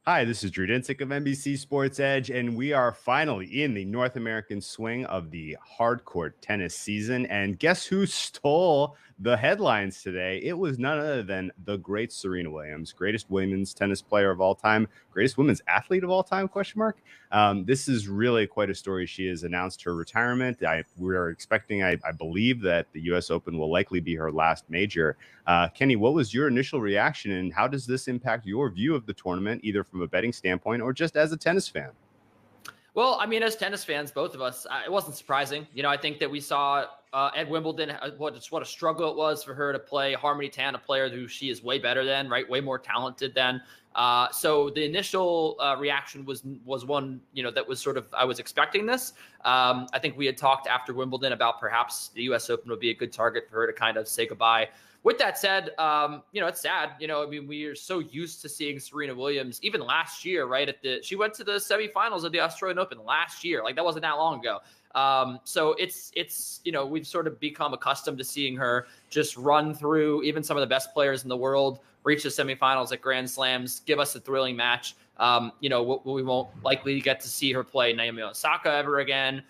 Hi, this is Drew Dinsick of NBC Sports Edge, and we are finally in the North American swing of the hardcourt tennis season. And guess who stole the headlines today? It was none other than the great Serena Williams, greatest women's tennis player of all time, greatest women's athlete of all time, question mark. This is really quite a story. She has announced her retirement. We're expecting, I believe, that the U.S. Open will likely be her last major. Kenny, what was your initial reaction, and how does this impact your view of the tournament, either from a betting standpoint or just as a tennis fan? Well, I mean, as tennis fans, both of us, it wasn't surprising. I think that we saw at Wimbledon what a struggle it was for her to play Harmony Tan, a player who she is way better than, right? Way more talented than. So the initial reaction was one, that was sort of, I was expecting this. I think we had talked after Wimbledon about perhaps the U.S. Open would be a good target for her to kind of say goodbye. With that said, it's sad. I mean, we are so used to seeing Serena Williams, even last year, right? She went to the semifinals of the Australian Open last year. Like, that wasn't that long ago. So it's we've sort of become accustomed to seeing her just run through even some of the best players in the world, reach the semifinals at Grand Slams, give us a thrilling match. We won't likely get to see her play Naomi Osaka ever again.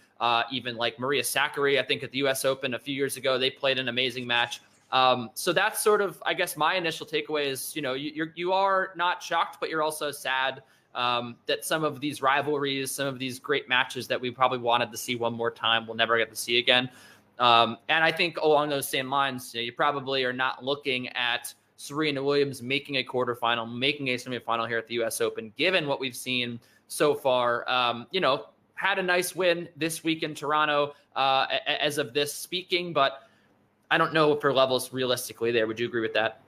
Even like Maria Sakkari, I think at the U.S. Open a few years ago, they played an amazing match. So that's sort of, I guess, my initial takeaway is, you are not shocked, but you're also sad that some of these rivalries, some of these great matches that we probably wanted to see one more time, we'll never get to see again. And I think along those same lines, you probably are not looking at Serena Williams making a quarterfinal, making a semifinal here at the U.S. Open, given what we've seen so far. Had a nice win this week in Toronto as of this speaking, but I don't know if her level's realistically there. Would you agree with that?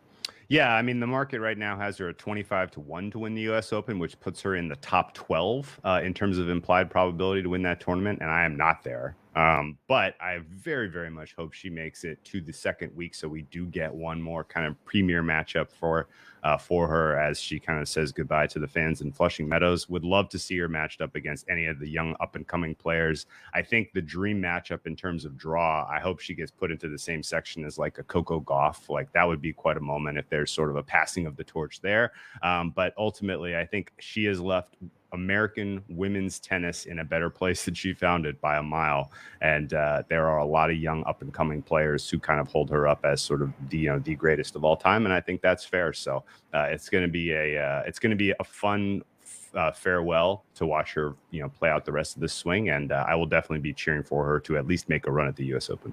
Yeah, I mean, the market right now has her at 25-1 to win the U.S. Open, which puts her in the top 12 in terms of implied probability to win that tournament, and I am not there. But I very, very much hope she makes it to the second week, so we do get one more kind of premier matchup for her as she kind of says goodbye to the fans in Flushing Meadows. Would love to see her matched up against any of the young up-and-coming players. I think the dream matchup in terms of draw, I hope she gets put into the same section as like a Coco Gauff. Like, that would be quite a moment if there's sort of a passing of the torch there. But ultimately, I think she has left American women's tennis in a better place than she found it by a mile. And there are a lot of young up and coming players who kind of hold her up as sort of the greatest of all time. And I think that's fair. So it's going to be a fun farewell to watch her, play out the rest of this swing. And I will definitely be cheering for her to at least make a run at the U.S. Open.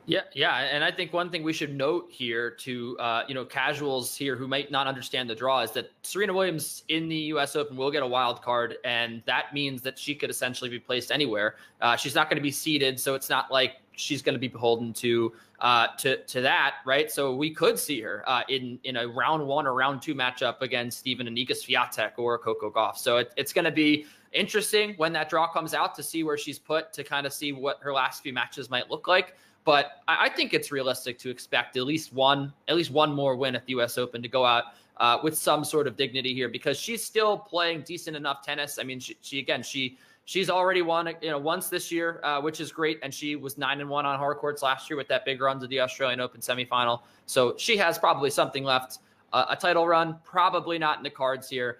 Yeah. And I think one thing we should note here to, casuals here who might not understand the draw is that Serena Williams in the U.S. Open will get a wild card, and that means that she could essentially be placed anywhere. She's not going to be seeded, so it's not like she's going to be beholden to that, right? So we could see her in a round one or round two matchup against even Iga Swiatek or Coco Gauff. So it's going to be interesting when that draw comes out to see where she's put, to kind of see what her last few matches might look like. But I think it's realistic to expect at least one more win at the U.S. Open to go out with some sort of dignity here, because she's still playing decent enough tennis. I mean, she's already won once this year, which is great, and she was 9-1 on hard courts last year with that big run to the Australian Open semifinal. So she has probably something left. A title run, probably not in the cards here.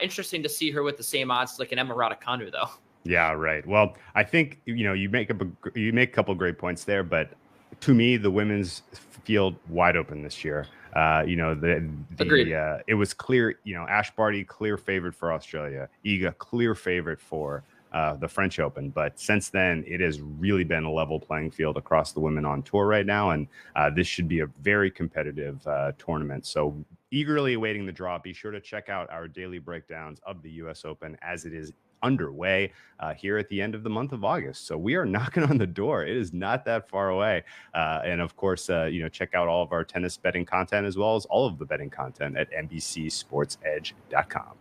Interesting to see her with the same odds like an Emma Raducanu, though. Yeah, right. Well, I think, you make a couple of great points there, but to me, the women's field wide open this year. It was clear, Ash Barty, clear favorite for Australia, Iga, clear favorite for the French Open. But since then, it has really been a level playing field across the women on tour right now. And this should be a very competitive tournament. So eagerly awaiting the draw. Be sure to check out our daily breakdowns of the U.S. Open as it is underway here at the end of the month of August. So we are knocking on the door. It is not that far away. And of course, check out all of our tennis betting content as well as all of the betting content at NBCSportsEdge.com.